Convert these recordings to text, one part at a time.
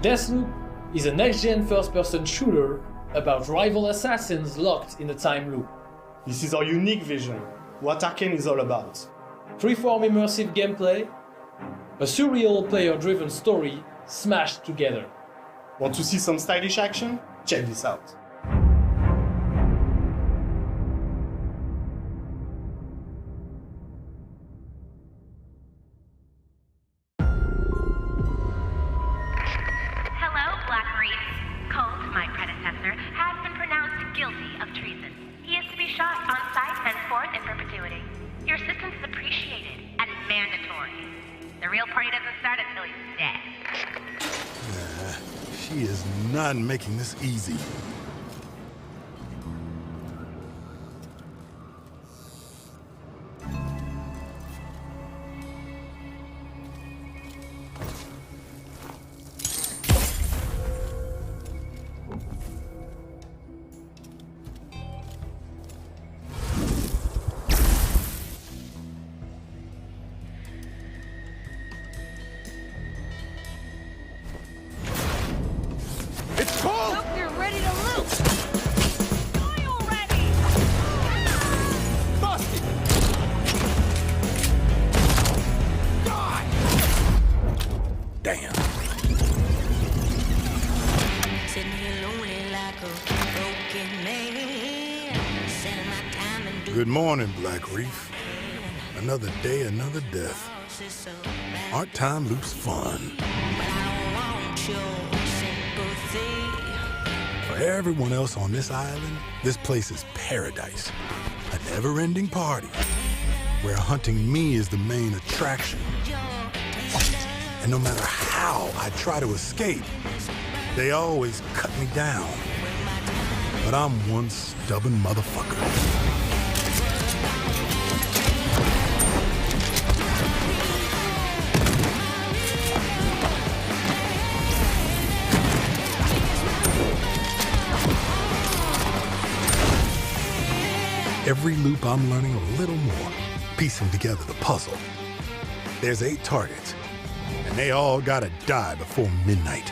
Deathloop is a next-gen first-person shooter about rival assassins locked in a time loop. This is our unique vision, what Arkane is all about. Freeform immersive gameplay, a surreal player-driven story smashed together. Want to see some stylish action? Check this out. Hello, Blackreef. Colt, my predecessor, has been pronounced guilty of treason. He is to be shot on sight henceforth in perpetuity. Your assistance is appreciated and mandatory. The real party doesn't start until he's dead. She is not making this easy. It's Colt! Hope you're ready to loot! Die already! Busted! Die! Damn. Sitting here lonely like a broken man. Spend my time and do Good morning, Blackreef. Another day, another death. so Aren't time loops fun? but I want your sympathy. For everyone else on this island, this place is paradise. A never-ending party where hunting me is the main attraction. And no matter how I try to escape, they always cut me down. But I'm one stubborn motherfucker. Every loop I'm learning a little more, piecing together the puzzle. There's 8 targets, and they all gotta die before midnight.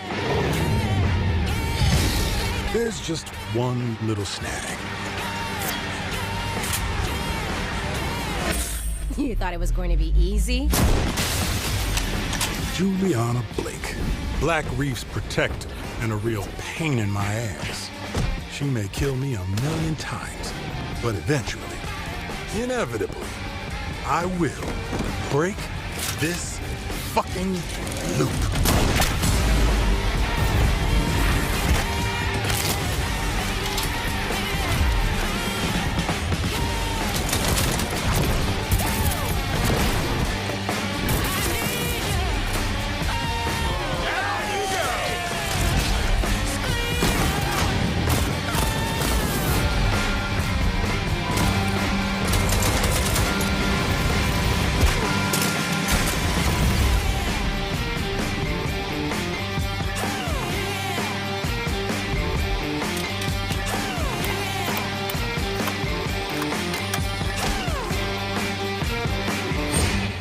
There's just one little snag. You thought it was going to be easy? Julianna Blake, Blackreef's protector and a real pain in my ass. She may kill me 1,000,000 times, but eventually, inevitably, I will break this fucking loop.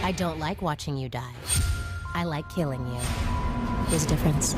I don't like watching you die. I like killing you. There's a difference.